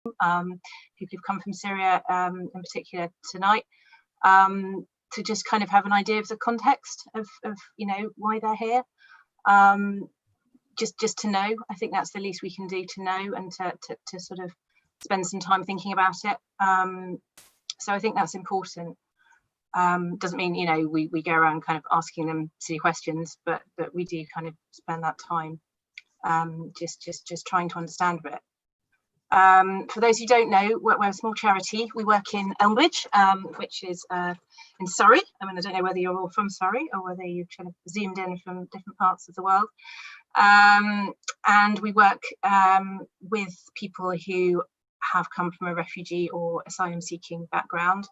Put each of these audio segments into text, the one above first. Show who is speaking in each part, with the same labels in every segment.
Speaker 1: people who've come from Syria in particular tonight, to just kind of have an idea of the context of you know, why they're here. Just to know. I think that's the least we can do, to know and to sort of spend some time thinking about it. So I think that's important. Doesn't mean, you know, we go around kind of asking them silly questions, but we do kind of spend that time just trying to understand a bit. For those who don't know, we're a small charity. We work in Elmbridge, which is in Surrey. I mean, I don't know whether you're all from Surrey or whether you've kind of zoomed in from different parts of the world. And we work with people who have come from a refugee or asylum seeking background.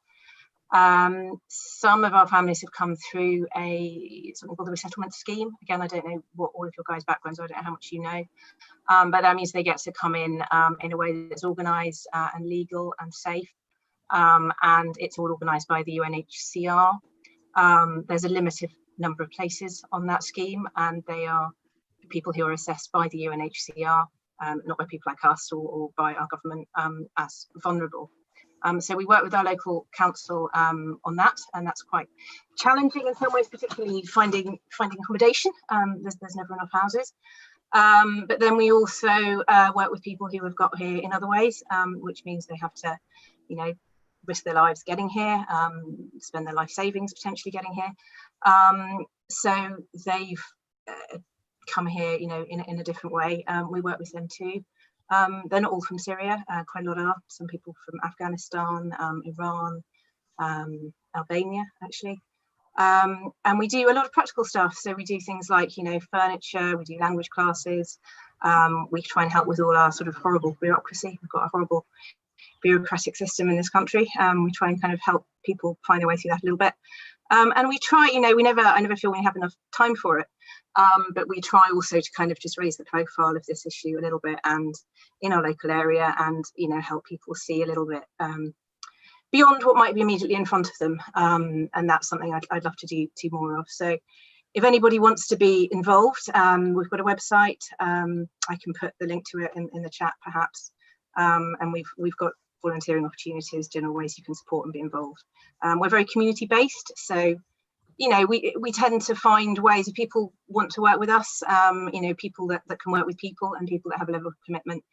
Speaker 1: Some of our families have come through something called the Resettlement scheme. Again, I don't know what all of your guys' backgrounds are, I don't know how much you know, but that means they get to come in a way that's organised and legal and safe, and it's all organised by the UNHCR. There's a limited number of places on that scheme, and they are people who are assessed by the UNHCR, not by people like us or by our government, as vulnerable. So we work with our local council on that, and that's quite challenging in some ways, particularly finding accommodation. There's never enough houses. But then we also work with people who have got here in other ways, which means they have to, you know, risk their lives getting here, spend their life savings potentially getting here. So they've come here, you know, in a different way. We work with them too. They're not all from Syria, quite a lot are. Some people from Afghanistan, Iran, Albania, actually. And we do a lot of practical stuff. So we do things like, you know, furniture, we do language classes. We try and help with all our sort of horrible bureaucracy. We've got a horrible bureaucratic system in this country. We try and kind of help people find their way through that a little bit. And we try, you know, I never feel we have enough time for it. But we try also to kind of just raise the profile of this issue a little bit, and in our local area, and, you know, help people see a little bit beyond what might be immediately in front of them. And that's something I'd love to do more of. So if anybody wants to be involved, we've got a website. I can put the link to it in the chat perhaps. And we've got volunteering opportunities, general ways you can support and be involved. We're very community based, so, you know, we tend to find ways if people want to work with us, you know, people that can work with people and people that have a level of commitment.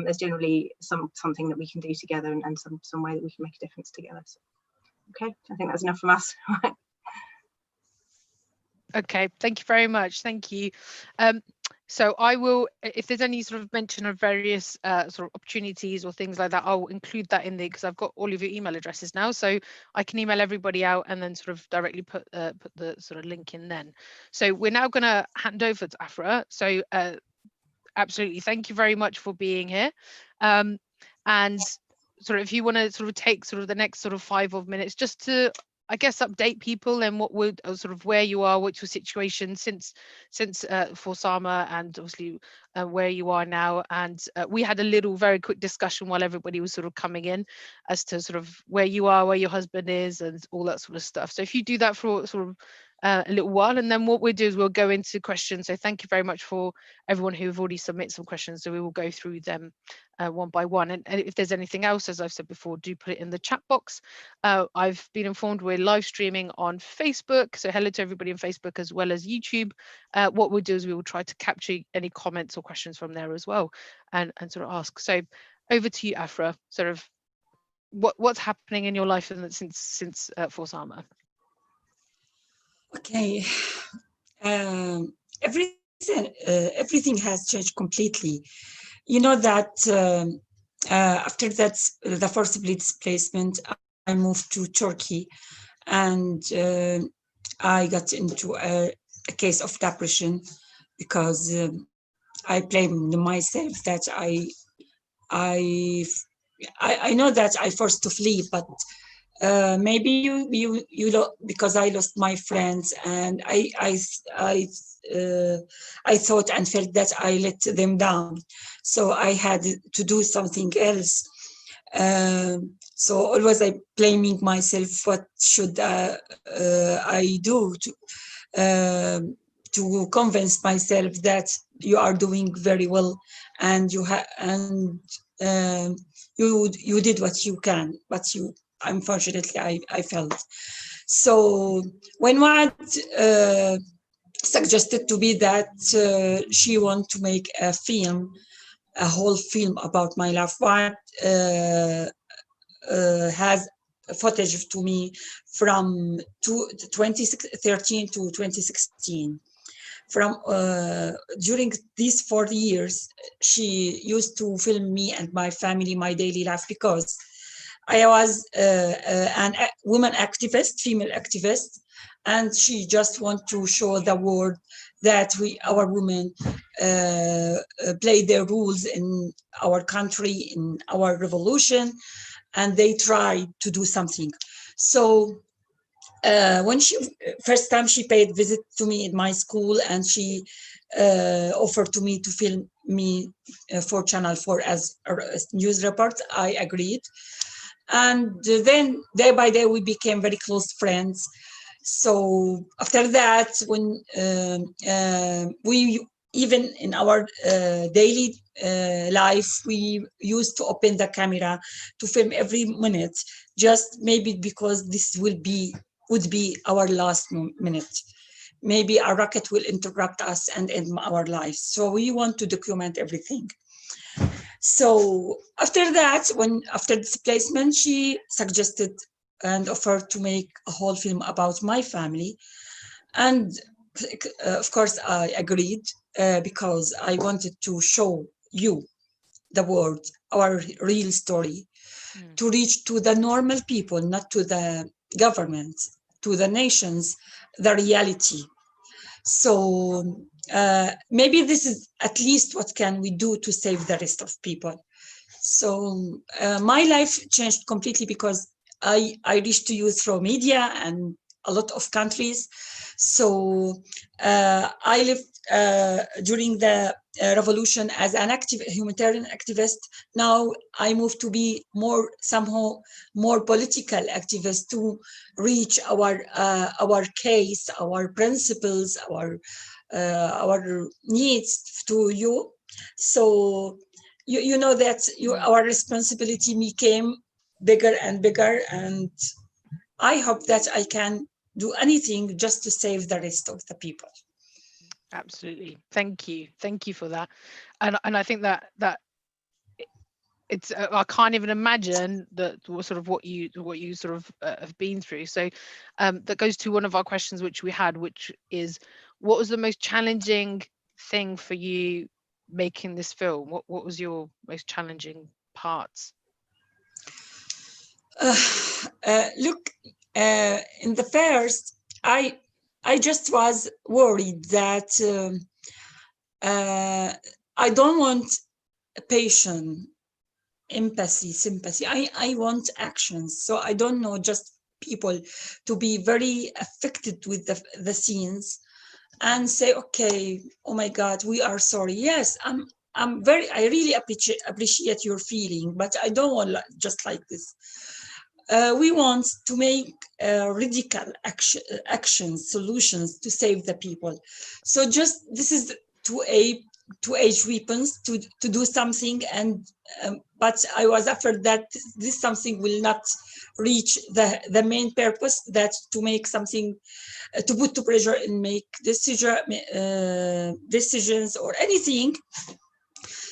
Speaker 1: There's generally something that we can do together, and some way that we can make a difference together. So, okay, I think that's enough from us.
Speaker 2: Okay, thank you very much. Thank you. So I will, if there's any sort of mention of various sort of opportunities or things like that, I'll include that in there, because I've got all of your email addresses now, so I can email everybody out and then sort of directly put the sort of link in then. So we're now going to hand over to Afra. So absolutely, thank you very much for being here. And sort of if you want to sort of take sort of the next sort of 5 minutes just to, I guess, update people and what would sort of where you are, what's your situation since for Sama, and obviously where you are now. And we had a little very quick discussion while everybody was sort of coming in as to sort of where you are, where your husband is, and all that sort of stuff. So if you do that for sort of a little while, and then what we'll do is we'll go into questions. So thank you very much for everyone who've already submitted some questions. So we will go through them one by one. And if there's anything else, as I've said before, do put it in the chat box. I've been informed we're live streaming on Facebook. So hello to everybody on Facebook as well as YouTube. What we'll do is we will try to capture any comments or questions from there as well, and sort of ask. So over to you, Afra, sort of what's happening in your life since for Sama?
Speaker 3: Okay, everything has changed completely. You know that after that, the forced displacement, I moved to Turkey, and I got into a case of depression, because I blamed myself that I know that I forced to flee, but maybe because I lost my friends, and I thought and felt that I let them down, so I had to do something else. So always I blaming myself. What should I do to convince myself that you are doing very well, and you you did what you can, but you, unfortunately, I felt. So when Waad suggested to me that she want to make a whole film about my life, Waad has footage to me from 2013 to 2016. From during these 4 years, she used to film me and my family, my daily life, because I was a woman activist, female activist, and she just want to show the world that our women play their roles in our country, in our revolution, and they try to do something. So when she first time she paid visit to me in my school, and she offered to me to film me for Channel 4 as a news report, I agreed. And then day by day we became very close friends. So after that, when we, even in our daily life, we used to open the camera to film every minute, just maybe because this would be our last minute. Maybe a rocket will interrupt us and end our lives. So we want to document everything. So after that, after displacement, she suggested and offered to make a whole film about my family. And of course, I agreed because I wanted to show you, the world, our real story, to reach to the normal people, not to the government, to the nations, the reality. So maybe this is at least what can we do to save the rest of people. So my life changed completely because I reached to you through media and a lot of countries. So I lived during the revolution as an humanitarian activist. Now I moved to be somehow more political activist, to reach our case, our principles, our needs to you. So you know that our responsibility became bigger and bigger, and I hope that I can do anything just to save the rest of the people.
Speaker 2: Absolutely. Thank you for that. And I think that it's I can't even imagine what you sort of have been through. So that goes to one of our questions which we had, which is, what was the most challenging thing for you making this film? What was your most challenging parts?
Speaker 3: Look, in the first, I just was worried that I don't want patience, empathy, sympathy. I want actions. So I don't know, just people to be very affected with the scenes and say, okay, oh my God, we are sorry. Yes, I really appreciate your feeling, but I don't want just like this. We want to make radical actions, solutions to save the people. So just this is to age weapons to do something, and but I was afraid that this something will not reach the main purpose, that to make something to put to pressure and make decisions or anything.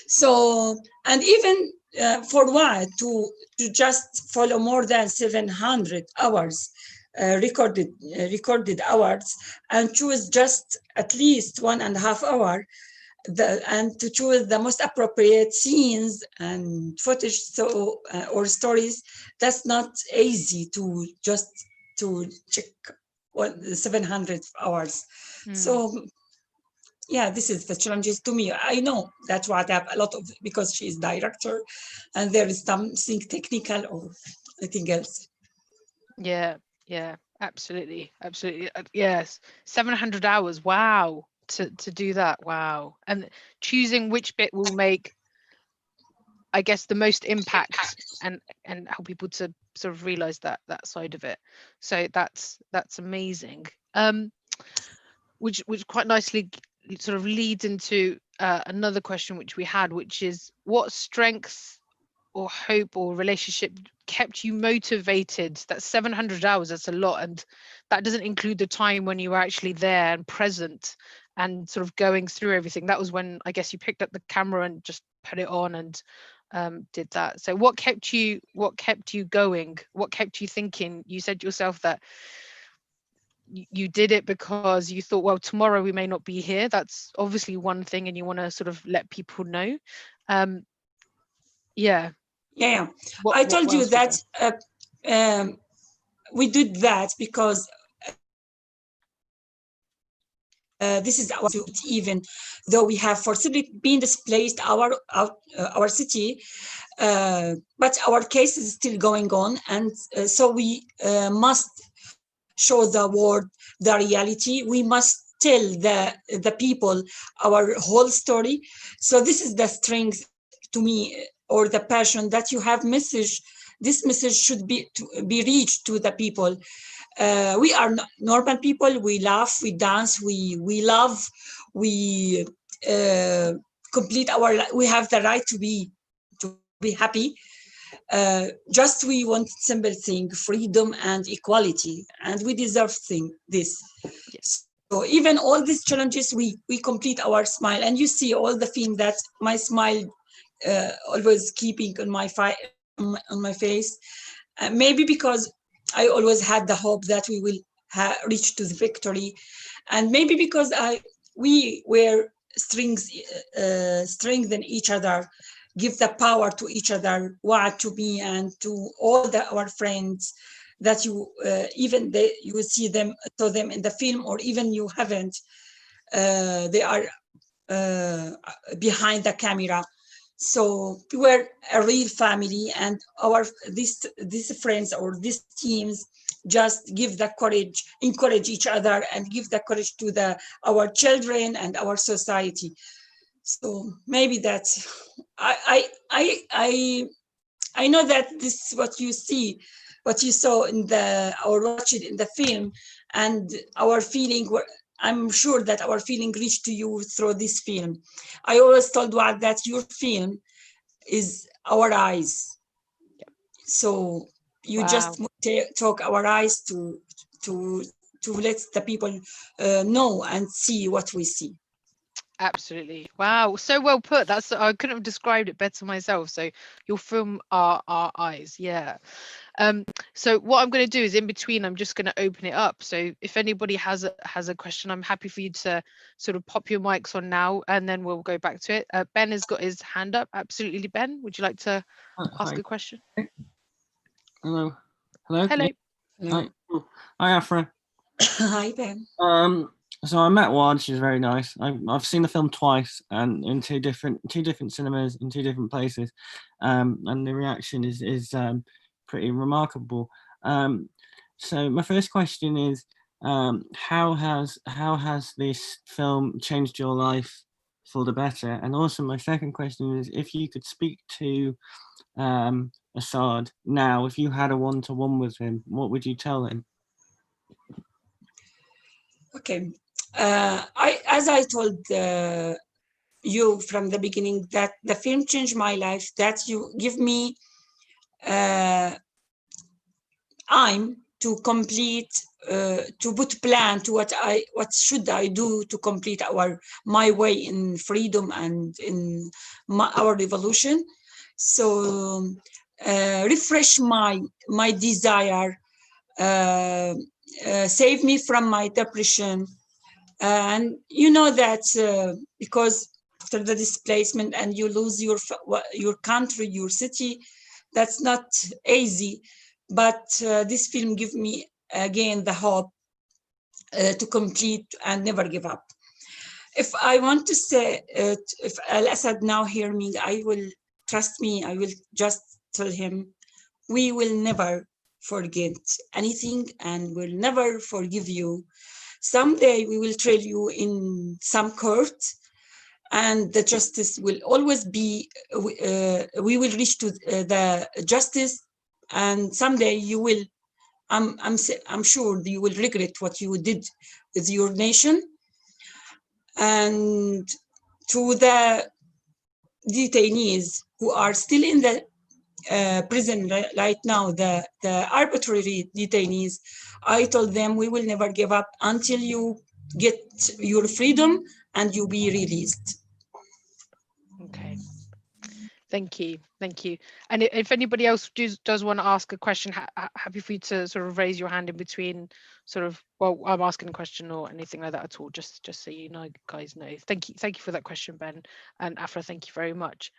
Speaker 3: So, and even for what to just follow more than 700 hours recorded hours, and choose just at least 1.5 hours, and to choose the most appropriate scenes and footage, so or stories. That's not easy to just to check 700 hours. So yeah, this is the challenges to me. I know that's what I have a lot of, because she is director and there is something technical or anything else.
Speaker 2: Yeah, absolutely. Yes, 700 hours. Wow. To do that. Wow. And choosing which bit will make, I guess, the most impact and help people to sort of realize that side of it. So that's amazing. Which quite nicely sort of leads into another question which we had, which is, what strengths or hope or relationship kept you motivated? That's 700 hours, that's a lot, and that doesn't include the time when you were actually there and present and sort of going through everything. That was when I guess you picked up the camera and just put it on and did that. So what kept you going? What kept you thinking? You said yourself that you did it because you thought, well, tomorrow we may not be here. That's obviously one thing, and you want to sort of let people know. Yeah.
Speaker 3: I told you that we did that because this is our, even though we have forcibly been displaced our city, but our case is still going on, and so we must show the world the reality. We must tell the people our whole story. So this is the strength to me, or the passion that you have message. This message should be reached to the people. We are normal people. We laugh, we dance, we love, we complete our life. We have the right to be happy. Just we want simple thing, freedom and equality, and we deserve this. Yes. So even all these challenges, we complete our smile, and you see all the thing that my smile always keeping on my face. Maybe because I always had the hope that we will reach to the victory, and maybe because we were strengthen each other, give the power to each other, to me and to all our friends that you even you will see them in the film, or even you haven't. They are behind the camera. So we were a real family, and these friends or these teams just give the courage, encourage each other, and give the courage to our children and our society. So maybe that's I know that this is what you see, what you saw in or watched in the film, and our feeling. I'm sure that our feeling reached to you through this film. I always told Wad that your film is our eyes. So you just talk our eyes to let the people know and see what we see.
Speaker 2: Absolutely. Wow, so well put. That's, I couldn't have described it better myself. So your film are our eyes. Yeah. So what I'm going to do is, in between, I'm just going to open it up. So if anybody has a question, I'm happy for you to sort of pop your mics on now, and then we'll go back to it. Ben has got his hand up. Absolutely, Ben. Would you like to ask a question?
Speaker 4: Hello. Hello.
Speaker 2: Hello.
Speaker 4: Hi. Hi, Afra.
Speaker 3: Hi, Ben.
Speaker 4: So I met Wad. She's very nice. I've seen the film twice, and in two different cinemas in two different places, and the reaction is pretty remarkable. So my first question is, how has this film changed your life for the better? And also my second question is, if you could speak to Assad now, if you had a one-to-one with him, what would you tell him?
Speaker 3: Okay, as I told you from the beginning, that the film changed my life, that you give me time to complete, to put plan to what should I do to complete my way in freedom and in our revolution. So refresh my desire, save me from my depression. And you know that because after the displacement and you lose your country, your city, that's not easy. But this film gives me again the hope to complete and never give up. If I want to say, if Al-Assad now hear me, I will just tell him, we will never forget anything and will never forgive you. Someday we will trial you in some court, and the justice will always be, we will reach to the justice, and someday you will, I'm sure you will regret what you did with your nation. And to the detainees who are still in prison right now, the arbitrary detainees, I told them we will never give up until you get your freedom and you be released.
Speaker 2: Okay. Thank you. Thank you. And if anybody else does want to ask a question, happy for you to sort of raise your hand in between sort of, well, I'm asking a question or anything like that at all, just so you know, guys know. Thank you for that question, Ben, and Afra, thank you very much.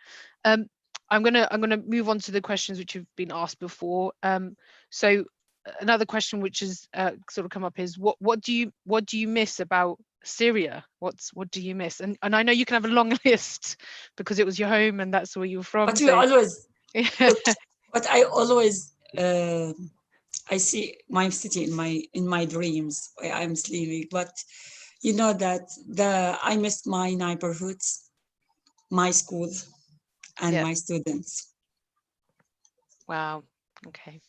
Speaker 2: I'm gonna move on to the questions which have been asked before. So another question which has sort of come up is what do you miss about Syria? What do you miss? And I know you can have a long list because it was your home and that's where you're from.
Speaker 3: But we always, but I always I see my city in my dreams where I'm sleeping. But you know that I missed my neighborhoods, my school, and my students.
Speaker 2: Wow. Okay.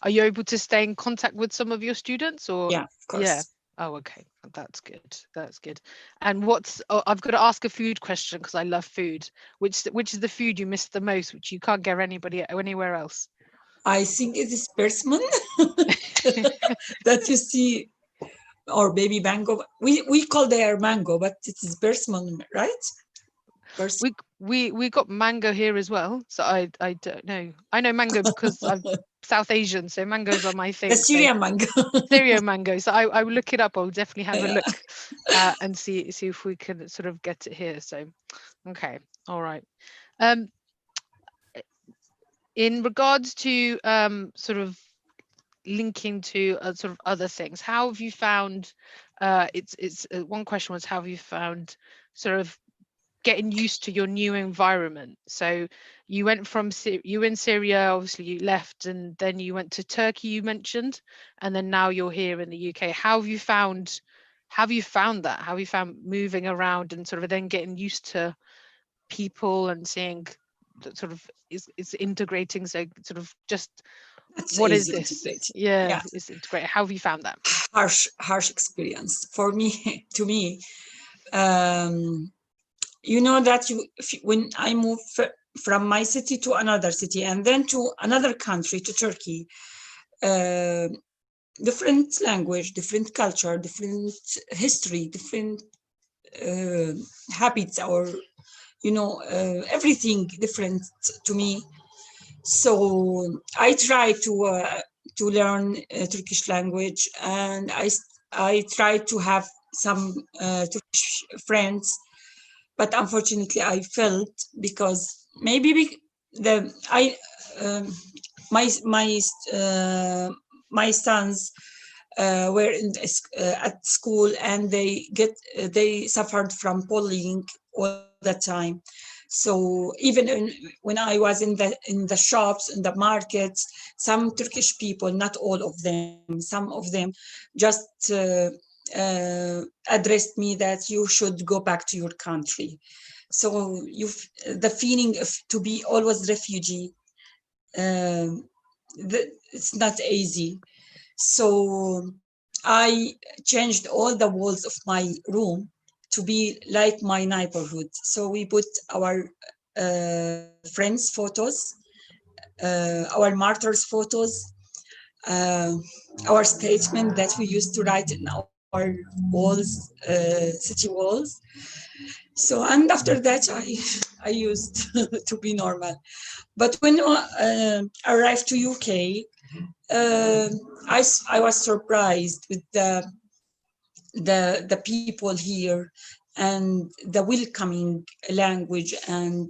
Speaker 2: Are you able to stay in contact with some of your students, or?
Speaker 3: Yeah, of course.
Speaker 2: Yeah. Oh, okay. That's good. That's good. And I've got to ask a food question because I love food. Which is the food you miss the most, which you can't get anywhere else?
Speaker 3: I think it is persimmon that you see, or baby mango. We call their mango, but it is persimmon, right?
Speaker 2: We got mango here as well, so I don't know. I know mango because I'm South Asian, so mangoes are my thing.
Speaker 3: The Syrian mango.
Speaker 2: Syrian mango. So I will look it up. I'll definitely have a look and see if we can sort of get it here. So, okay, all right. In regards to sort of linking to sort of other things, how have you found? It's one question was, how have you found sort of getting used to your new environment? So you went from you were in Syria, obviously you left, and then you went to Turkey, you mentioned, and then now you're here in the UK. How have you found that? How have you found moving around and sort of then getting used to people and seeing that sort of is integrating? So sort of just what is this? Yeah, it's integrated. How have you found that?
Speaker 3: Harsh experience for me. To me, you know that when I moved from my city to another city and then to another country, to Turkey, different language, different culture, different history, different habits, or everything different to me. So I try to learn Turkish language, and I try to have some Turkish friends. But unfortunately, I failed because maybe my sons were at school, and they suffered from bullying all the time. So even when I was in the shops, in the markets, some Turkish people, not all of them, some of them just addressed me that you should go back to your country. So the feeling of to be always refugee, it's not easy. So I changed all the walls of my room to be like my neighborhood. So we put our friends' photos, our martyrs' photos, our statement that we used to write in our walls, city walls. So, and after that, I used to be normal. But when I arrived to UK, I was surprised with the people here and the welcoming language, and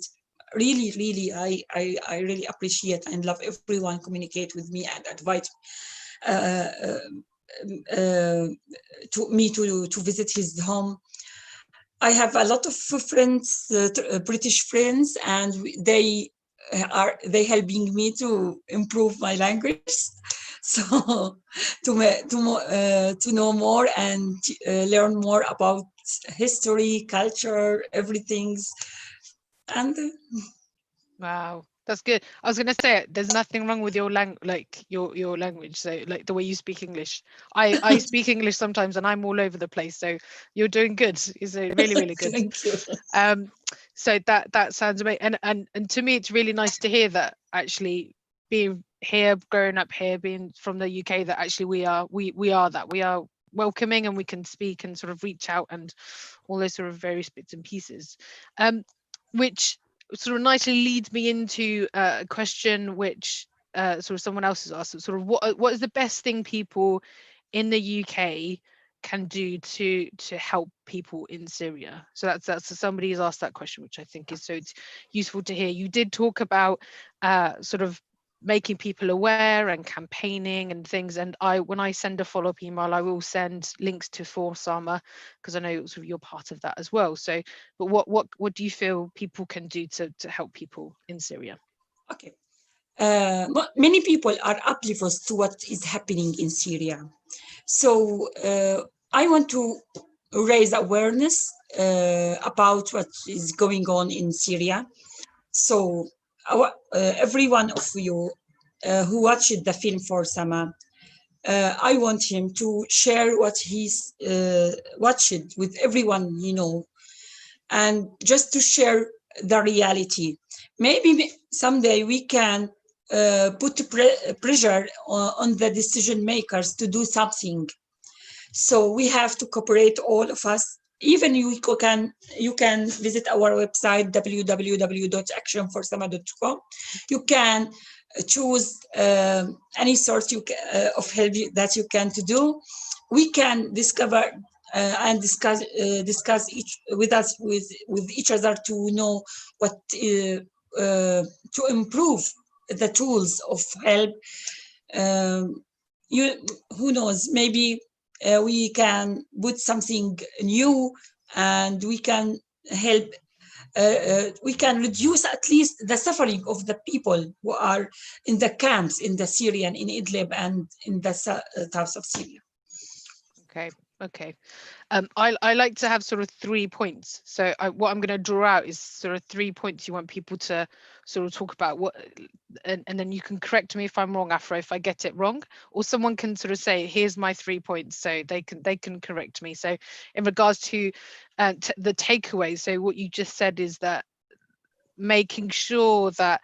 Speaker 3: really I really appreciate and love everyone communicate with me and invite to me to visit his home. I have a lot of friends, British friends, and they helping me to improve my language. So to know more and learn more about history, culture, everything. And
Speaker 2: wow, that's good. I was gonna say there's nothing wrong with your your language. So like the way you speak English, I speak English sometimes and I'm all over the place. So you're doing good. It's really good.
Speaker 3: Thank you.
Speaker 2: So that sounds amazing, and to me it's really nice to hear that actually being here, growing up here, being from the UK, that actually we are welcoming, and we can speak and sort of reach out and all those sort of various bits and pieces, which sort of nicely leads me into a question which sort of someone else has asked, sort of what is the best thing people in the UK can do to help people in Syria? So that's somebody has asked that question, which I think is so useful to hear. You did talk about sort of making people aware and campaigning and things, and when I send a follow-up email, I will send links to Forsama, because I know sort of you're part of that as well. So but what do you feel people can do to help people in Syria?
Speaker 3: Okay. Many people are oblivious to what is happening in Syria. So I want to raise awareness about what is going on in Syria. So every one of you who watched the film Forsama, I want him to share what he's watched with everyone and just to share the reality. Maybe someday we can put pressure on the decision makers to do something. So we have to cooperate, all of us. Even you can visit our website www.actionforsama.com. You can choose any sort of help that you can to do. We can discover and discuss with each other to know what to improve the tools of help. Who knows? Maybe we can put something new, and we can help. We can reduce at least the suffering of the people who are in the camps in the Syrian, in Idlib, and in the south of Syria.
Speaker 2: Okay. I like to have sort of 3 points. So what I'm going to draw out is sort of 3 points you want people to sort of talk about. And then you can correct me if I'm wrong, Afra, if I get it wrong, or someone can sort of say, here's my 3 points, so they can correct me. So in regards to the takeaways, so what you just said is that making sure that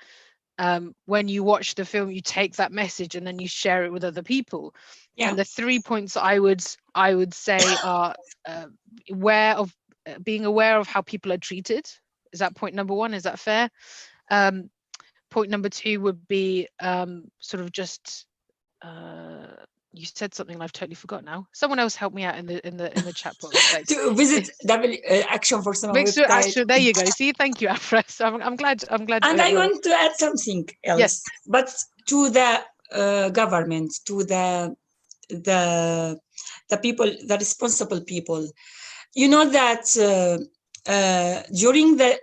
Speaker 2: when you watch the film, you take that message and then you share it with other people. Yeah. And the 3 points I would say are being aware of how people are treated. Is that point number 1? Is that fair? Point number 2 would be sort of just you said something and I've totally forgot now. Someone else help me out in the chat box. Like,
Speaker 3: to visit Action for Some
Speaker 2: website. Action, there you go. See, thank you, Afra. So I'm glad.
Speaker 3: And I want to add something else. Yes. But to the government, to the people, the responsible people, you know that during the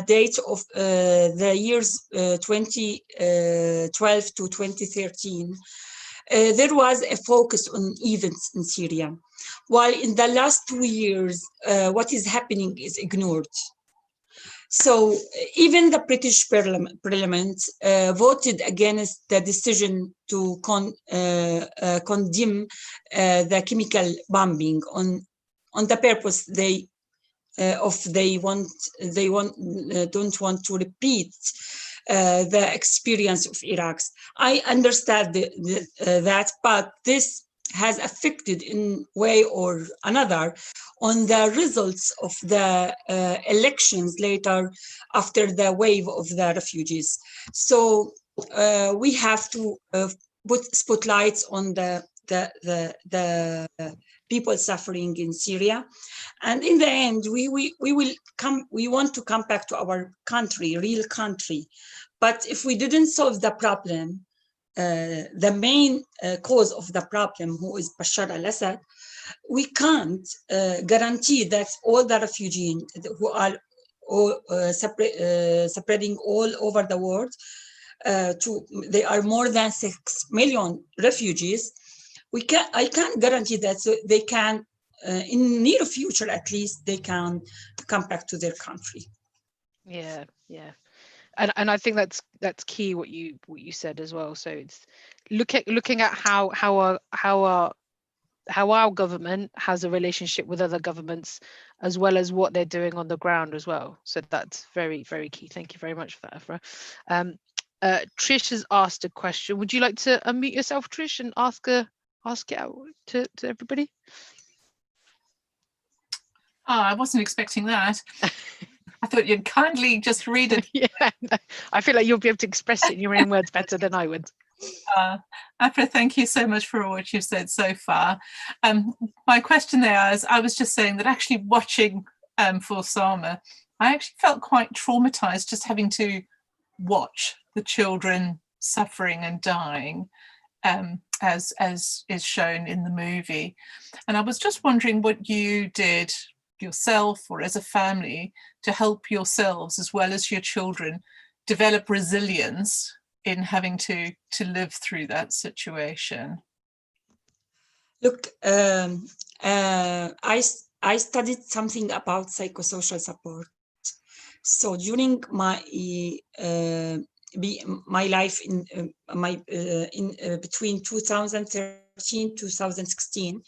Speaker 3: date of the years 2012 to 2013. There was a focus on events in Syria, while in the last 2 years, what is happening is ignored. So even the British Parliament voted against the decision to condemn the chemical bombing on the purpose they don't want to repeat the experience of Iraq. I understand that, but this has affected in way or another on the results of the elections later after the wave of the refugees. So we have to put spotlights on the people suffering in Syria, and in the end, we want to come back to our country, real country. But if we didn't solve the problem, the main cause of the problem, who is Bashar al-Assad, we can't guarantee that all the refugees who are spreading all over the world, they are more than 6 million refugees. I can't guarantee that they can, in near future at least, they can come back to their country.
Speaker 2: Yeah. And I think that's key what you said as well. So it's looking at how our how our government has a relationship with other governments, as well as what they're doing on the ground as well. So that's very, very key. Thank you very much for that, Afra. Trish has asked a question. Would you like to unmute yourself, Trish, and ask it out to everybody?
Speaker 5: Oh, I wasn't expecting that. I thought you'd kindly just read it.
Speaker 2: Yeah, no, I feel like you'll be able to express it in your own words better than I would.
Speaker 5: Afra, thank you so much for what you've said so far. My question there is, I was just saying that actually watching For Sama, I actually felt quite traumatized just having to watch the children suffering and dying, as is shown in the movie. And I was just wondering what you did yourself or as a family to help yourselves as well as your children develop resilience in having to live through that situation.
Speaker 3: Look, I studied something about psychosocial support. So during my life in between 2013 2016,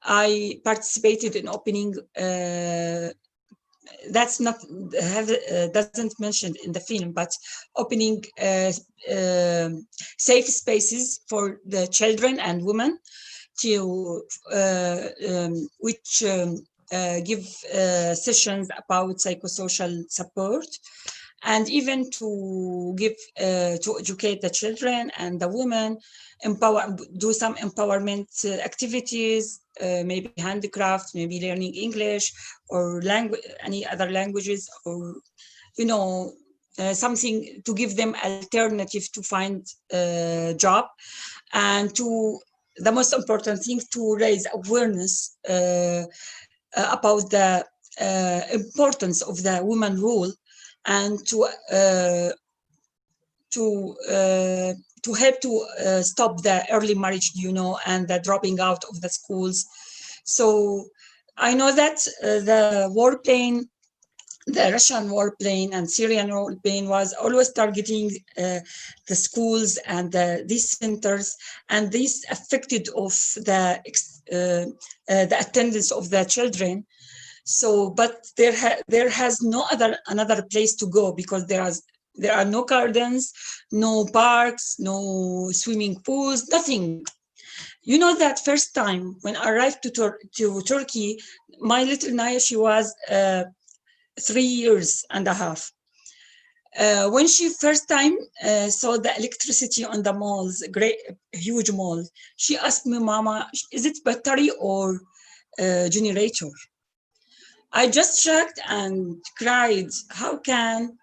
Speaker 3: I participated in opening. That's not doesn't mentioned in the film, but opening safe spaces for the children and women to which give sessions about psychosocial support, and even to give to educate the children and the women, do some empowerment activities, maybe handicraft, maybe learning English or any other languages, or something to give them alternative to find a job, and to the most important thing, to raise awareness about the importance of the woman role, and to help to stop the early marriage, and the dropping out of the schools. So I know that the warplane, the Russian warplane and Syrian warplane was always targeting the schools and these centers, and this affected of the attendance of the children. So, but there has no another place to go, because there are no gardens, no parks, no swimming pools, nothing. That first time when I arrived to Turkey, my little Naya, she was 3 years and a half. When she first time saw the electricity on the malls, huge mall, she asked me, "Mama, is it battery or generator?" I just shocked and cried. How can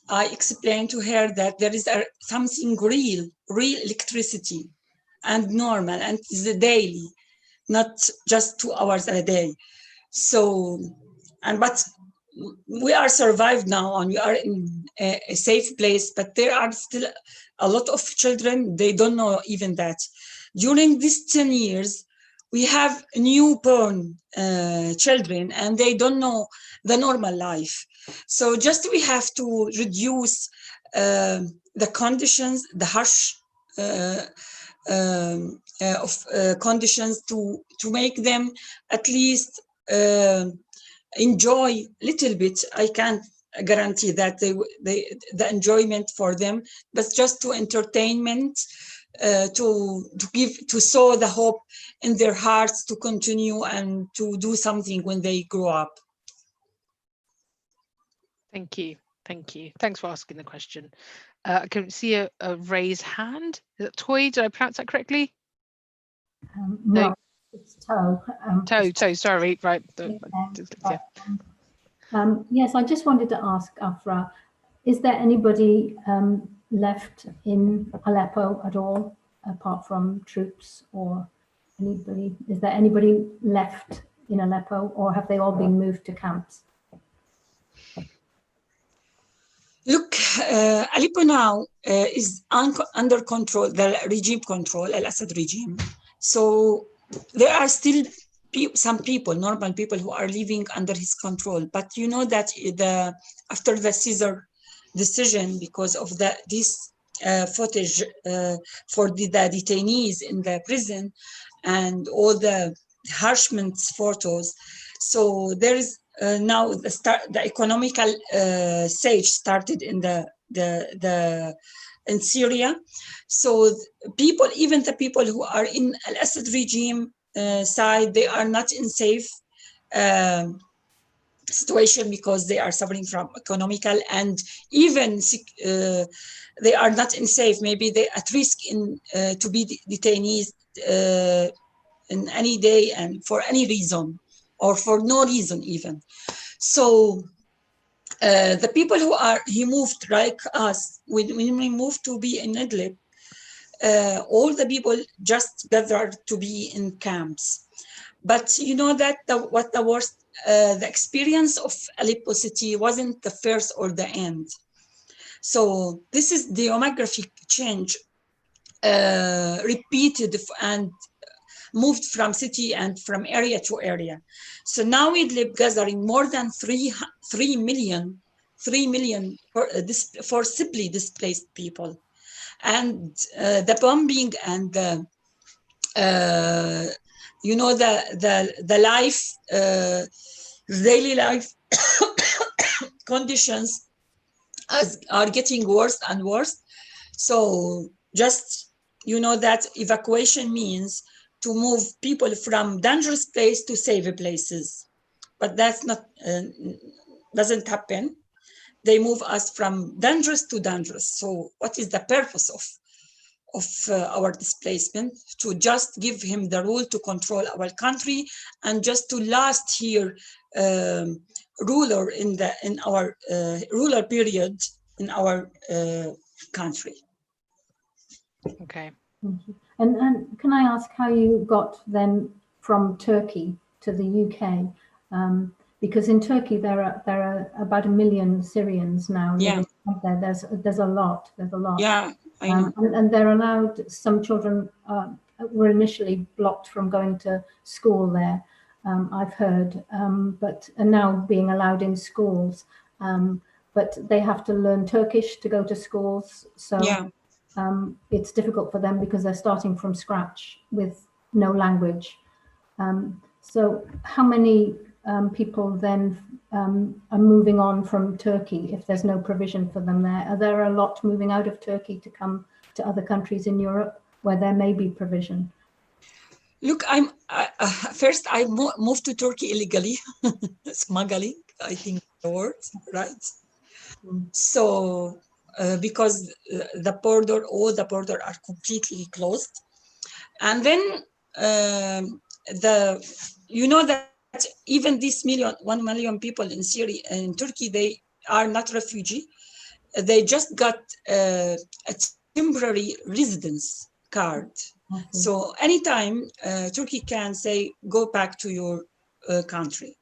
Speaker 3: I explain to her that there is something real electricity and normal, and it's a daily, not just 2 hours a day. So, but we are survived now, and we are in a safe place, but there are still a lot of children, they don't know even that. During these 10 years, we have newborn children, and they don't know the normal life. So just we have to reduce the conditions, the harsh of conditions, to make them at least enjoy a little bit. I can't guarantee that the enjoyment for them, but just to entertainment, to sow the hope in their hearts to continue and to do something when they grow up.
Speaker 2: Thank you. Thanks for asking the question. I can see a raised hand. Is it Toy? Did I pronounce that correctly?
Speaker 6: No, it's Toe.
Speaker 2: Toe, sorry, right.
Speaker 6: Yes, I just wanted to ask Afra, is there anybody left in Aleppo at all, apart from troops or anybody? Is there anybody left in Aleppo, or have they all been moved to camps?
Speaker 3: Look, Aleppo now is under control, the regime control, Al-Assad regime. So there are still some people, normal people, who are living under his control. But you know that after the Caesar decision, because of this footage for the detainees in the prison, and all the harshment photos. So there is now the economical siege started in in Syria. So people, even the people who are in Al-Assad regime side, they are not in safe situation because they are suffering from economical, and even they are not in safe. Maybe they at risk in to be detainees in any day and for any reason or for no reason even. So the people he moved like us, when we moved to be in Idlib, all the people just gathered to be in camps. But you know that what the worst, the experience of Aleppo city wasn't the first or the end. So this is the demographic change repeated and moved from city and from area to area. So now Idlib gathering more than 3 million forcibly displaced people. And the bombing and the you know, the life, daily life conditions are getting worse and worse. So just, you know, that evacuation means to move people from dangerous place to safe places, but that's not doesn't happen. They move us from dangerous to dangerous. So what is the purpose of our displacement? To just give him the rule to control our country and just to last here ruler in our ruler period in our country.
Speaker 2: Okay.
Speaker 6: Thank you. And can I ask how you got then from Turkey to the UK? Because in Turkey there are about 1 million Syrians now living there. There's a lot.
Speaker 3: Yeah, I know.
Speaker 6: And they're allowed. Some children were initially blocked from going to school there. I've heard, but are now being allowed in schools. But they have to learn Turkish to go to schools. So.
Speaker 3: Yeah.
Speaker 6: It's difficult for them because they're starting from scratch with no language. So how many people then are moving on from Turkey if there's no provision for them there? Are there a lot moving out of Turkey to come to other countries in Europe where there may be provision?
Speaker 3: Look, first I moved to Turkey illegally, smuggling, I think the word, right? So because all the border are completely closed. And then you know that even this 1 million people in Syria and Turkey, they are not refugee. They just got a temporary residence card. So anytime Turkey can say, go back to your country.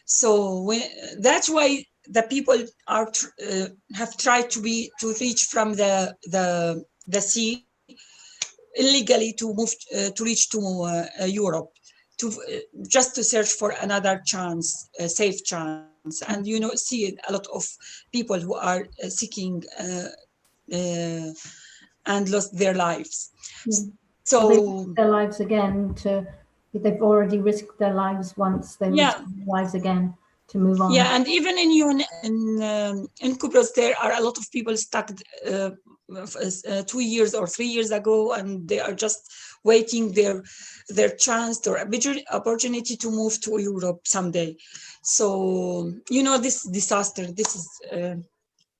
Speaker 3: So that's why the people have tried to reach from the sea illegally to move to reach to Europe, just to search for another chance, a safe chance. And you know, see a lot of people who are seeking and lost their lives. So
Speaker 6: they risk their lives again they've already risked their lives once. They risk their lives again to move on.
Speaker 3: Yeah, and even in Cyprus, there are a lot of people stuck 2 years or 3 years ago, and they are just waiting their chance or opportunity to move to Europe someday. So you know, this disaster. This is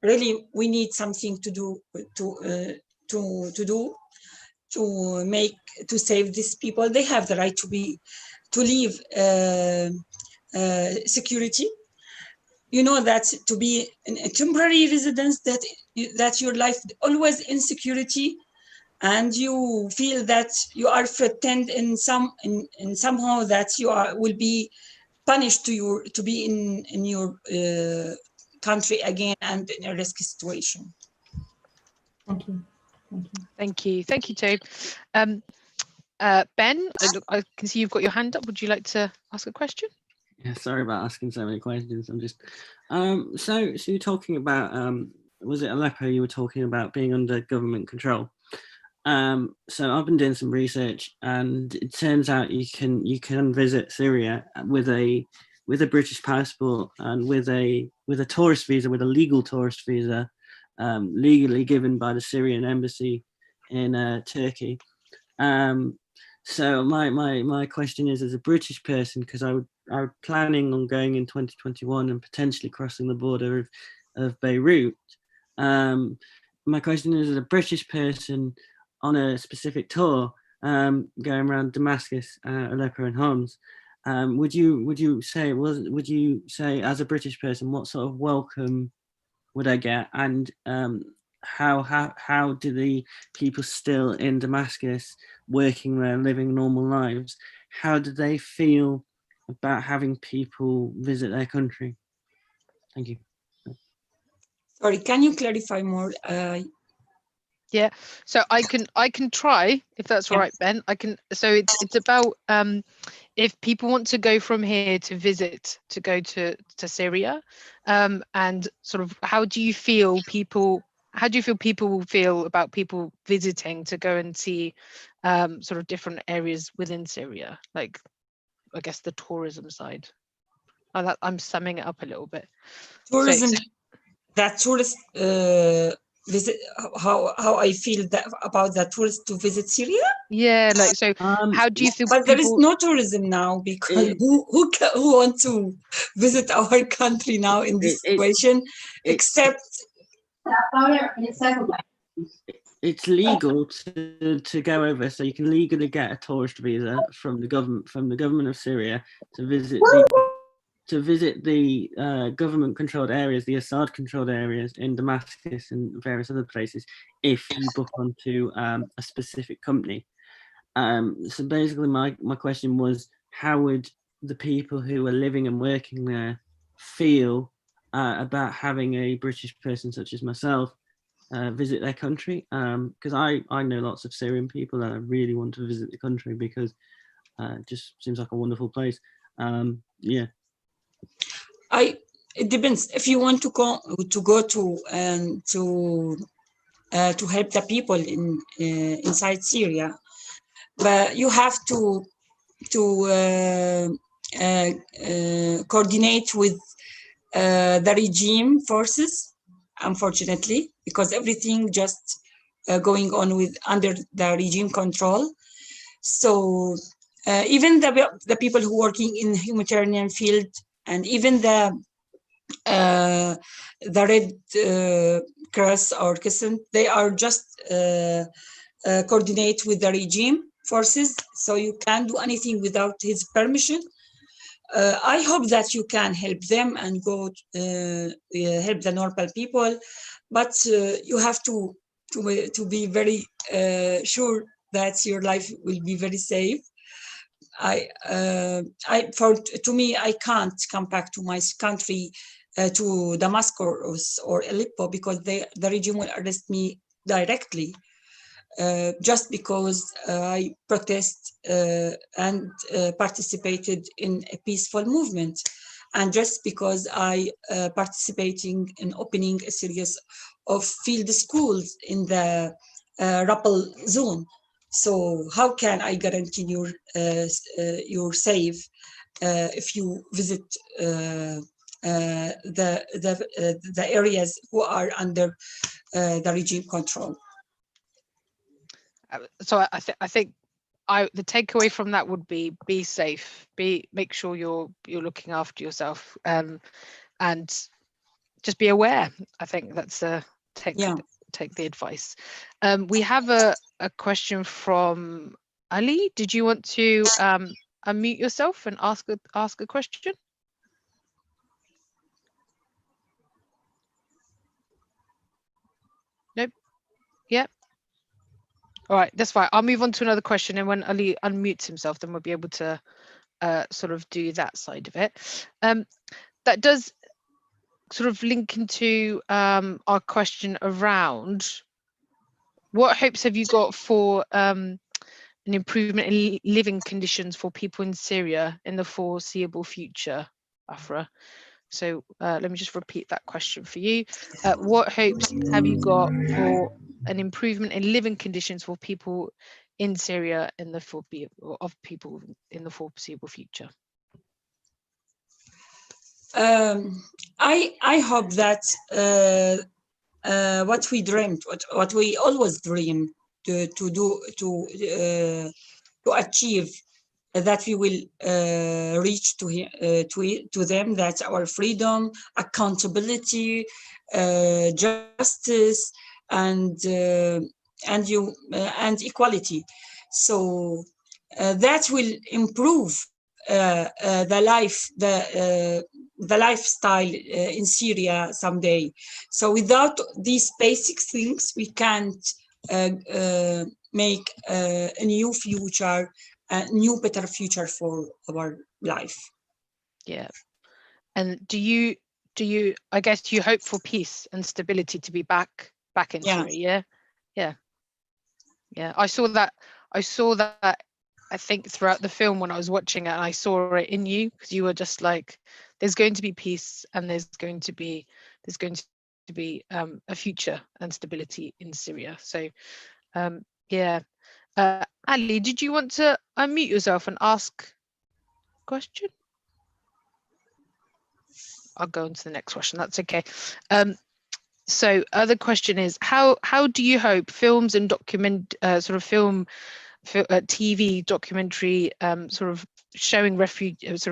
Speaker 3: really, we need something to do to save these people. They have the right to live security. You know, that to be in a temporary residence, that your life always in security, and you feel that you are threatened in somehow that you will be punished to be in your country again and in a risky situation.
Speaker 6: Thank you.
Speaker 2: Thank you, Tobe. Ben, I can see you've got your hand up. Would you like to ask a question?
Speaker 4: Yeah, sorry about asking so many questions. I'm just so you're talking about was it Aleppo? You were talking about being under government control. So I've been doing some research, and it turns out you can visit Syria with a British passport and with a tourist visa, with a legal tourist visa, legally given by the Syrian embassy in Turkey. So my question is, as a British person, because I was planning on going in 2021 and potentially crossing the border of Beirut. My question is, as a British person on a specific tour, going around Damascus, Aleppo, and Homs, would you say as a British person, what sort of welcome would I get, and how do the people still in Damascus, working there, living normal lives, how do they feel about having people visit their country? Thank you.
Speaker 3: Sorry, can you clarify more?
Speaker 2: Yeah, so I can try, if that's all right, Ben. I can. So it's about if people want to go from here to visit, to go to Syria, and sort of how do you feel people will feel about people visiting to go and see sort of different areas within Syria, like I guess the tourism side. I'm summing it up a little bit.
Speaker 3: Tourism, that tourist visit, how I feel about that tourist to visit Syria?
Speaker 2: Yeah, like, so how do you feel?
Speaker 3: But there is no tourism now, because who want to visit our country now in this situation, except
Speaker 4: it's legal to go over, so you can legally get a tourist visa from the government of Syria to visit the government-controlled areas, the Assad-controlled areas in Damascus and various other places, if you book onto a specific company. So basically, my question was, how would the people who are living and working there feel about having a British person such as myself visit their country? Because I know lots of Syrian people that I really want to visit the country, because it just seems like a wonderful place. Yeah.
Speaker 3: It depends. If you want to go to help the people inside Syria, but you have to coordinate with the regime forces, unfortunately, because everything just going on under the regime control. So even the people who are working in humanitarian field, and even the Red Cross or Crescent, they are just coordinate with the regime forces, so you can't do anything without his permission. I hope that you can help them and go help the normal people, but you have to be very sure that your life will be very safe. To me, I can't come back to my country, to Damascus or Aleppo, because the regime will arrest me directly, just because I protest and participated in a peaceful movement, and just because I participating in opening a series of field schools in the Rappel zone. So how can I guarantee you're safe if you visit the areas who are under the regime control?
Speaker 2: So I think the takeaway from that would be safe, make sure you're looking after yourself, and just be aware. I think that's take the advice. We have a question from Ali. Did you want to unmute yourself and ask a question? Nope. Yep. All right, that's fine. I'll move on to another question, and when Ali unmutes himself, then we'll be able to sort of do that side of it. That does sort of link into our question around what hopes have you got for an improvement in living conditions for people in Syria in the foreseeable future, Afra? So let me just repeat that question for you. What hopes have you got for an improvement in living conditions for people in Syria in the foreseeable future?
Speaker 3: I hope that what we dreamed, what we always dreamed to achieve, that we will reach to them, that our freedom, accountability, justice, and equality. So that will improve the lifestyle in Syria someday. So without these basic things, we can't make a new future, a new better future for our life.
Speaker 2: Yeah. And do you I guess you hope for peace and stability to be back in Syria? Yeah. I saw that I think throughout the film when I was watching it, and I saw it in you, because you were just like, there's going to be peace and there's going to be a future and stability in Syria. So yeah. Ali, did you want to unmute yourself and ask a question? I'll go on to the next question. That's okay. So other question is, how do you hope films and TV documentary sort of showing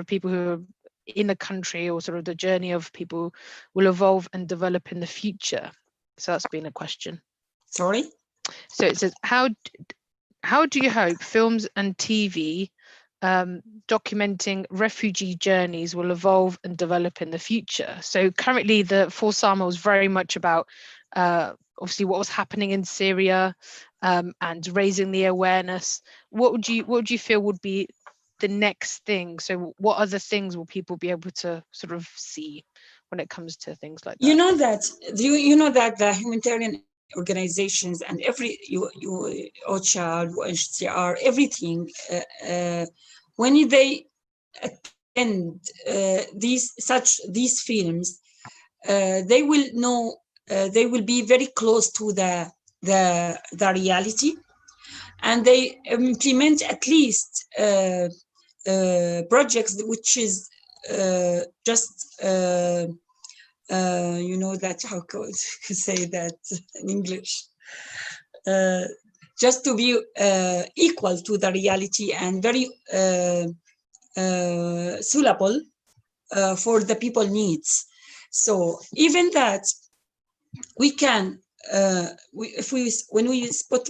Speaker 2: people who are in a country, or sort of the journey of people, will evolve and develop in the future? So that's been a question.
Speaker 3: Sorry?
Speaker 2: So it says, how do you hope films and TV documenting refugee journeys will evolve and develop in the future? So currently the For Sama was very much about obviously what was happening in Syria, and raising the awareness. What would you feel would be the next thing? So what other things will people be able to sort of see when it comes to things like that?
Speaker 3: You know that the humanitarian organizations and OCHA, UNHCR, everything, when they attend these films, they will know, they will be very close to the reality, and they implement at least projects which is just that, how could you say that in English? Just to be equal to the reality and very suitable for the people needs. So even that, we can, when we put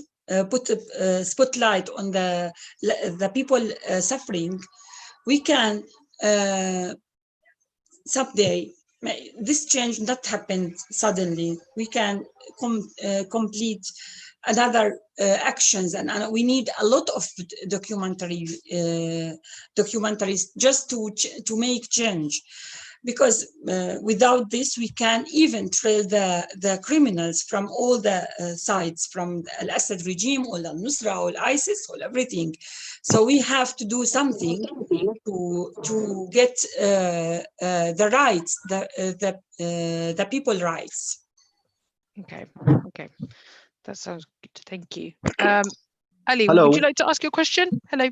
Speaker 3: a spotlight on the people suffering, we can someday. This change not happened suddenly. We can complete another actions, and we need a lot of documentaries just to make change, because without this we can even trail the criminals from all the sides, from Al-Assad regime, or Al-Nusra, or ISIS, or everything. So we have to do something to get the rights, the people rights.
Speaker 2: Okay, that sounds good. Thank you. Ali,
Speaker 7: Hello.
Speaker 2: would you like to ask your question? Hello.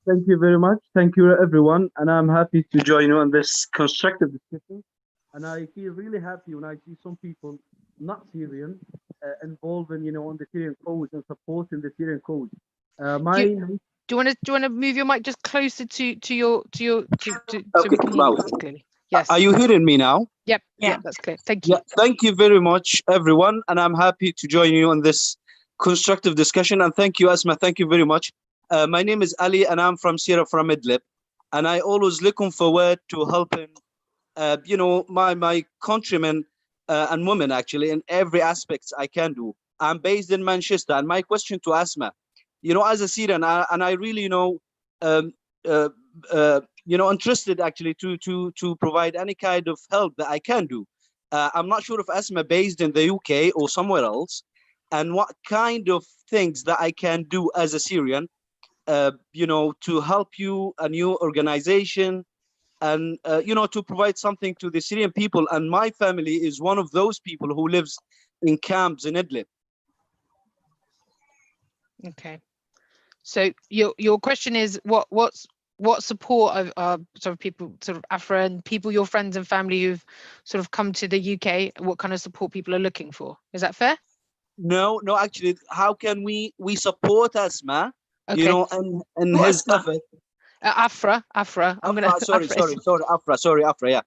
Speaker 7: Thank you very much. Thank you, everyone. And I'm happy to join you on this constructive discussion. And I feel really happy when I see some people not Syrian involved in, on the Syrian cause and supporting the Syrian cause.
Speaker 2: Do you want to move your mic just closer to your so
Speaker 7: okay,
Speaker 2: we can hear you clearly? Yes.
Speaker 7: Are you hearing me now?
Speaker 2: Yep. Yeah, that's clear. Thank you.
Speaker 7: Yeah, thank you very much, everyone. And I'm happy to join you on this constructive discussion. And thank you, Asma. Thank you very much. My name is Ali, and I'm from Syria, from Idlib. And I always looking forward to helping, my countrymen and women, actually, in every aspect I can do. I'm based in Manchester. And my question to Asma, as a Syrian, and I really, interested actually to provide any kind of help that I can do. I'm not sure if Asma based in the UK or somewhere else, and what kind of things that I can do as a Syrian, to help you, a new organization, and to provide something to the Syrian people. And my family is one of those people who lives in camps in Idlib.
Speaker 2: Okay. So your question is what support of sort of people, sort of Afra and people, your friends and family who've sort of come to the UK, what kind of support people are looking for? Is that fair?
Speaker 7: No, actually, how can we support Asma,
Speaker 2: Okay.
Speaker 7: and
Speaker 3: Who
Speaker 7: his
Speaker 3: Asma?
Speaker 7: effort?
Speaker 2: Afra. I'm gonna.
Speaker 7: Sorry, Afra. Yeah,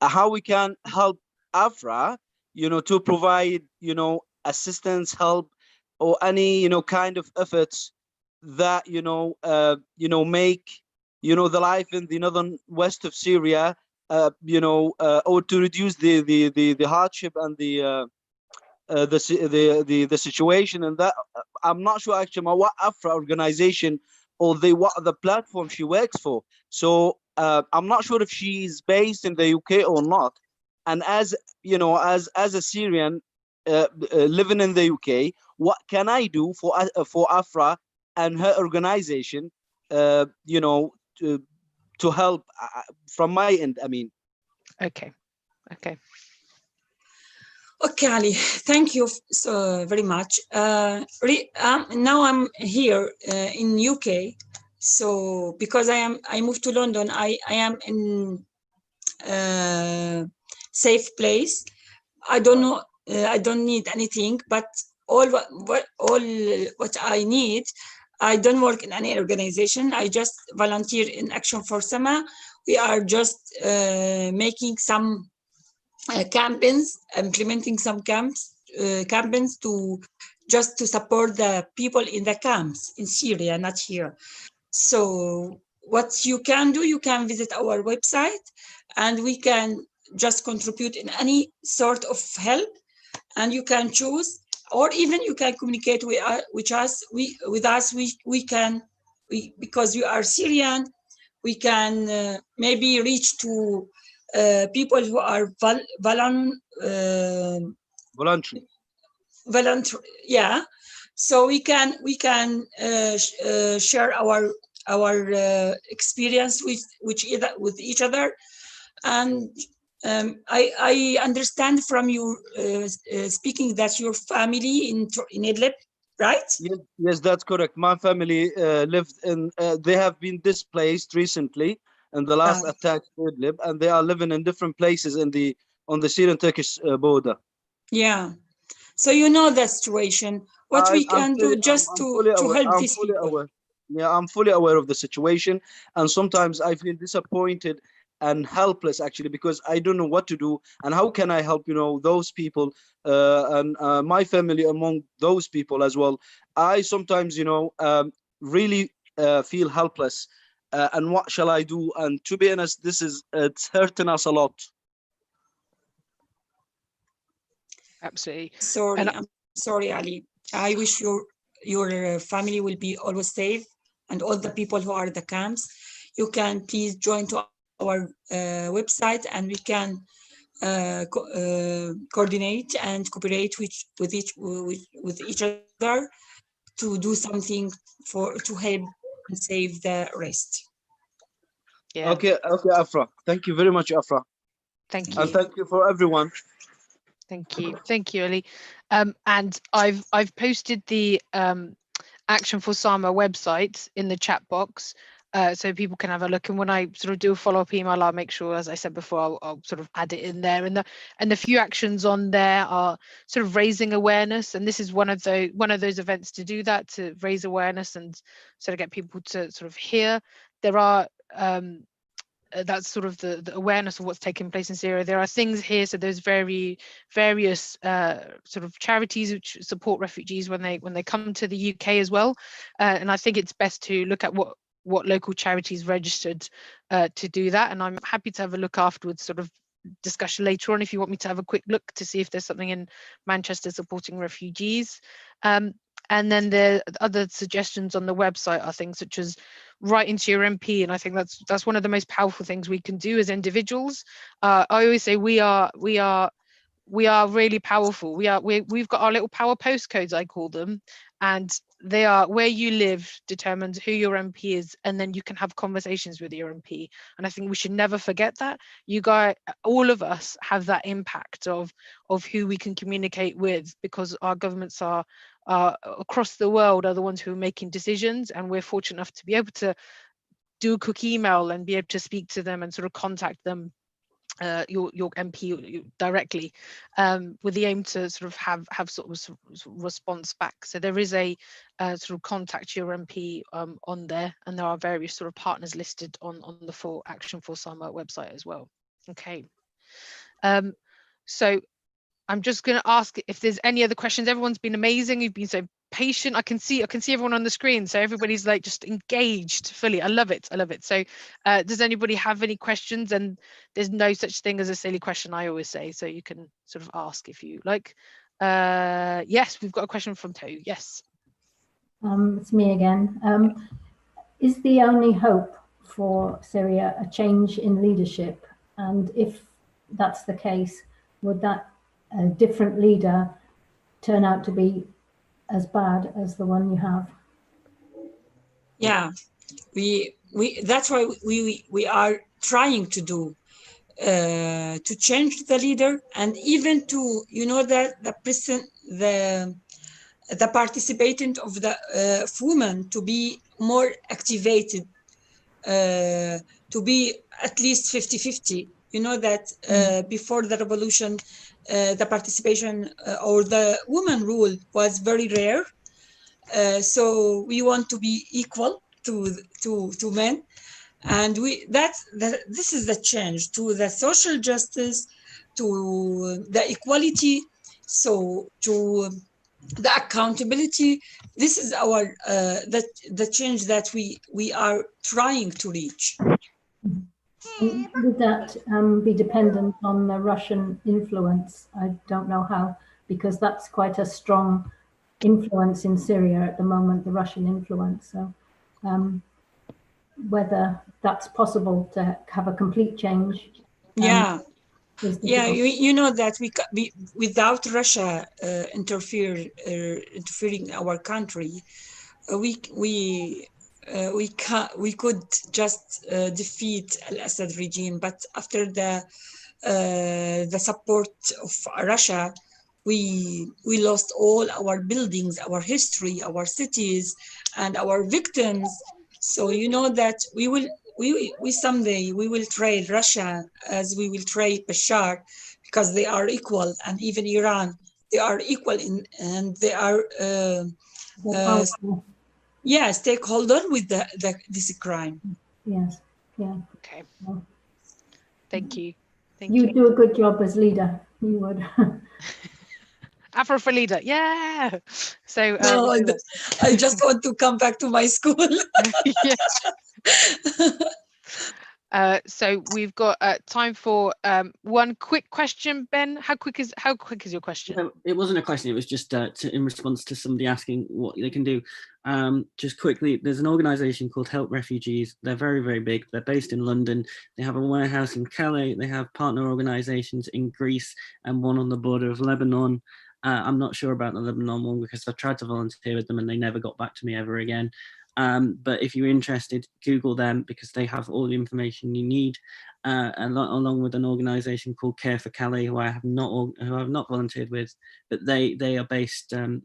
Speaker 7: how we can help Afra, to provide, assistance, help, or any, kind of efforts that make, the life in the northern west of Syria, or to reduce the hardship and the situation. And that, I'm not sure actually what Afra organization or what the platform she works for. So I'm not sure if she's based in the UK or not. And as as a Syrian living in the UK, what can I do for Afra and her organization, to help from my end? I mean.
Speaker 2: Okay.
Speaker 3: Okay, Ali, thank you so very much. Now I'm here in UK, so because I moved to London, I am in safe place. I don't know. I don't need anything, but all what I need. I don't work in any organization. I just volunteer in Action for Sama. We are just making some campaigns, implementing some campaigns to support the people in the camps in Syria, not here. So what you can do, you can visit our website, and we can just contribute in any sort of help, and you can choose, or even you can communicate with us. Because you are Syrian, we can maybe reach to people who are
Speaker 7: Voluntary.
Speaker 3: Yeah, so we can share our experience with each other. And I understand from you speaking that your family in Idlib, right?
Speaker 7: Yes, that's correct. My family lived in. They have been displaced recently in the last attack in Idlib, and they are living in different places on the Syrian-Turkish border.
Speaker 3: Yeah. So you know the situation. What we can do just to help these people.
Speaker 7: Yeah, I'm fully aware of the situation, and sometimes I feel disappointed and helpless actually, because I don't know what to do and how can I help those people and my family among those people as well. I sometimes really feel helpless, and what shall I do? And to be honest, it's hurting us a lot.
Speaker 2: Absolutely.
Speaker 3: I'm sorry, Ali. I wish your family will be always safe, and all the people who are in the camps. You can please join to our website, and we can coordinate and cooperate with each other to do something to help and save the rest.
Speaker 2: Yeah.
Speaker 7: Okay, Afra. Thank you very much, Afra.
Speaker 2: Thank you.
Speaker 7: And thank you for everyone.
Speaker 2: Thank you, Ali. And I've posted the Action for Sama website in the chat box, so people can have a look. And when I sort of do a follow-up email, I'll make sure, as I said before, I'll sort of add it in there. And the few actions on there are sort of raising awareness, and this is one of those events to do that, to raise awareness and sort of get people to sort of hear. There are that's sort of the awareness of what's taking place in Syria. There are things here, so there's various sort of charities which support refugees when they come to the UK as well, and I think it's best to look at what local charities registered to do that. And I'm happy to have a look afterwards, sort of discussion later on, if you want me to have a quick look to see if there's something in Manchester supporting refugees. And then the other suggestions on the website are things such as writing to your MP, and I think that's one of the most powerful things we can do as individuals. I always say we are we are really powerful. We've got our little power postcodes, I call them, and they are where you live determines who your MP is, and then you can have conversations with your MP. And I think we should never forget that. You guys, all of us have that impact of who we can communicate with, because our governments are across the world are the ones who are making decisions, and we're fortunate enough to be able to do a quick email and be able to speak to them and sort of contact them, your MP directly, with the aim to sort of have sort of response back. So there is a sort of contact your MP on there, and there are various sort of partners listed on the full Action for Sama website as well. Okay, so I'm just going to ask if there's any other questions. Everyone's been amazing. You've been so patient. I can see everyone on the screen, so everybody's like just engaged fully. I love it. So does anybody have any questions? And there's no such thing as a silly question, I always say, so you can sort of ask if you like. Yes, we've got a question from Toe. Yes.
Speaker 6: It's me again. Is the only hope for Syria a change in leadership? And if that's the case, would that a different leader turn out to be as bad as the one you have?
Speaker 3: Yeah, that's why we are trying to do to change the leader, and even to, you know, that the participant of the women to be more activated, to be at least 50-50. You know that before the revolution, the participation or the woman rule was very rare. So we want to be equal to men, and this is the change to the social justice, to the equality, so to the accountability. This is our the change that we are trying to reach.
Speaker 6: And would that be dependent on the Russian influence? I don't know how, because that's quite a strong influence in Syria at the moment, the Russian influence. So whether that's possible to have a complete change.
Speaker 3: Yeah, you know that we without Russia interfering our country, we could just defeat Al-Assad regime. But after the support of Russia, we lost all our buildings, our history, our cities, and our victims. So you know that we someday we will trade Russia as we will trade Bashar, because they are equal, and even Iran, they are equal and they are stakeholder with this crime.
Speaker 6: Yes. Yeah.
Speaker 2: Okay.
Speaker 6: Well,
Speaker 2: thank you.
Speaker 6: You do a good job as leader. You would.
Speaker 2: Afro for leader, yeah. So
Speaker 3: no, I just want to come back to my school.
Speaker 2: So we've got time for one quick question. Ben, how quick is your question?
Speaker 4: No, it wasn't a question. It was just in response to somebody asking what they can do. Just quickly, there's an organisation called Help Refugees. They're very, very big. They're based in London. They have a warehouse in Calais. They have partner organisations in Greece and one on the border of Lebanon. I'm not sure about the Lebanon one because I tried to volunteer with them and they never got back to me ever again. But if you're interested, Google them because they have all the information you need, along with an organisation called Care for Calais, who I have not volunteered with, but they are based in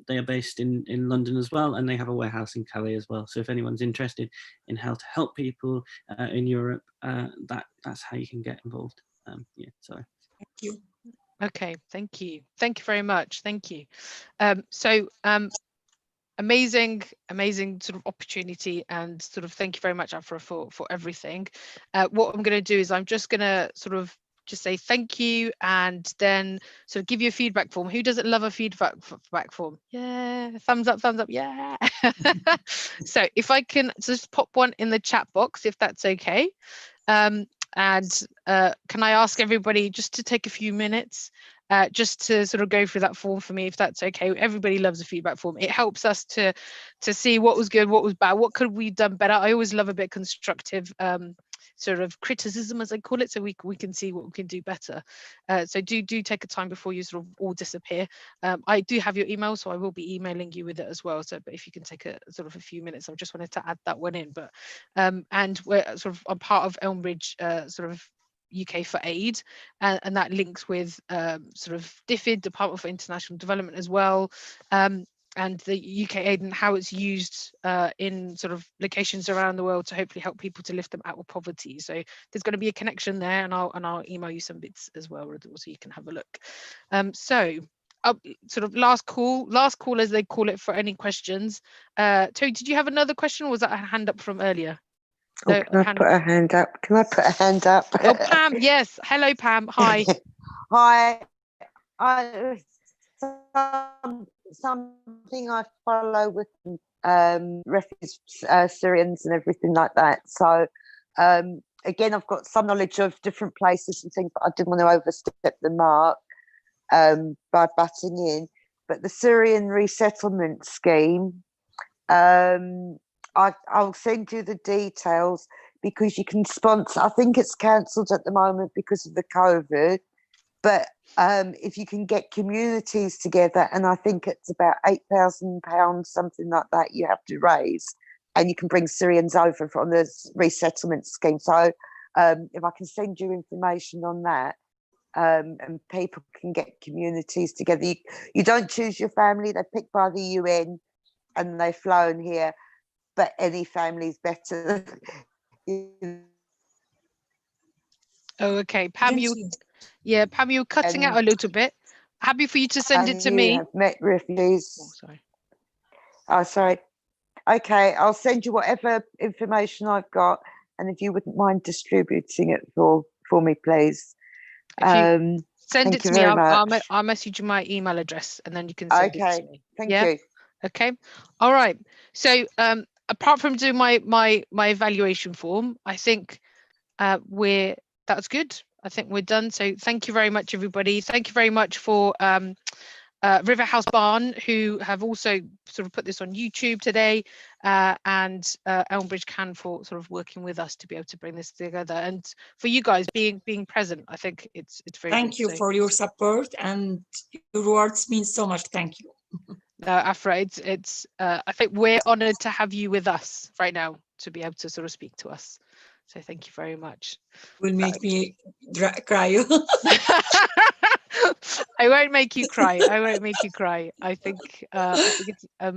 Speaker 4: London as well, and they have a warehouse in Calais as well. So if anyone's interested in how to help people in Europe, that's how you can get involved. Sorry.
Speaker 3: Thank you.
Speaker 2: Okay, thank you very much. Thank you. Amazing sort of opportunity, and sort of thank you very much, Afra, for everything. What I'm going to do is I'm just going to sort of just say thank you, and then sort of give you a feedback form. Who doesn't love a feedback form? Yeah, thumbs up, yeah. So if I can just pop one in the chat box, if that's okay. And can I ask everybody just to take a few minutes just to sort of go through that form for me, if that's okay. Everybody loves a feedback form. It helps us to see what was good, what was bad, what could we done better. I always love a bit constructive sort of criticism, as I call it, so we can see what we can do better. So do take a time before you sort of all disappear. I do have your email, so I will be emailing you with it as well. So, but if you can take a sort of a few minutes, I just wanted to add that one in. But and we're sort of I'm part of Elmbridge sort of UK for Aid, and that links with sort of DFID, Department for International Development, as well, and the UK Aid and how it's used in sort of locations around the world to hopefully help people to lift them out of poverty. So there's going to be a connection there, and I'll email you some bits as well, so you can have a look. So sort of last call as they call it, for any questions. Tony, did you have another question, or was that a hand up from earlier?
Speaker 8: Oh,
Speaker 2: No,
Speaker 8: can I put a hand up? Can I put a hand up?
Speaker 2: Oh, Pam, yes. Hello, Pam. Hi.
Speaker 8: Hi. Something I follow with refugees, Syrians and everything like that. So again, I've got some knowledge of different places and things, but I didn't want to overstep the mark by butting in. But the Syrian resettlement scheme, I'll send you the details, because you can sponsor. I think it's cancelled at the moment because of the COVID, but if you can get communities together, and I think it's about £8,000, something like that, you have to raise, and you can bring Syrians over from the resettlement scheme. So if I can send you information on that, and people can get communities together. You don't choose your family, they're picked by the UN and they've flown here, but any family is better.
Speaker 2: Oh, okay. Pam, Pam, you're cutting out a little bit. Happy for you to send it to me.
Speaker 8: Have met refugees.
Speaker 2: Oh, sorry.
Speaker 8: Oh, sorry. Okay, I'll send you whatever information I've got, and if you wouldn't mind distributing it for me, please.
Speaker 2: Send it to me. I'll message you my email address, and then you can send it to me.
Speaker 8: Thank you.
Speaker 2: Okay. All right. So apart from doing my evaluation form, I think that's good. I think we're done. So thank you very much, everybody. Thank you very much for Riverhouse Barn, who have also sort of put this on YouTube today, and Elmbridge Can for sort of working with us to be able to bring this together, and for you guys being present. I think it's very good.
Speaker 3: Thank you for your support, and your words mean so much. Thank you.
Speaker 2: No, Afra, it's I think we're honoured to have you with us right now, to be able to sort of speak to us. So thank you very much.
Speaker 3: Will make me cry.
Speaker 2: I won't make you cry. I won't make you cry. I think it's amazing.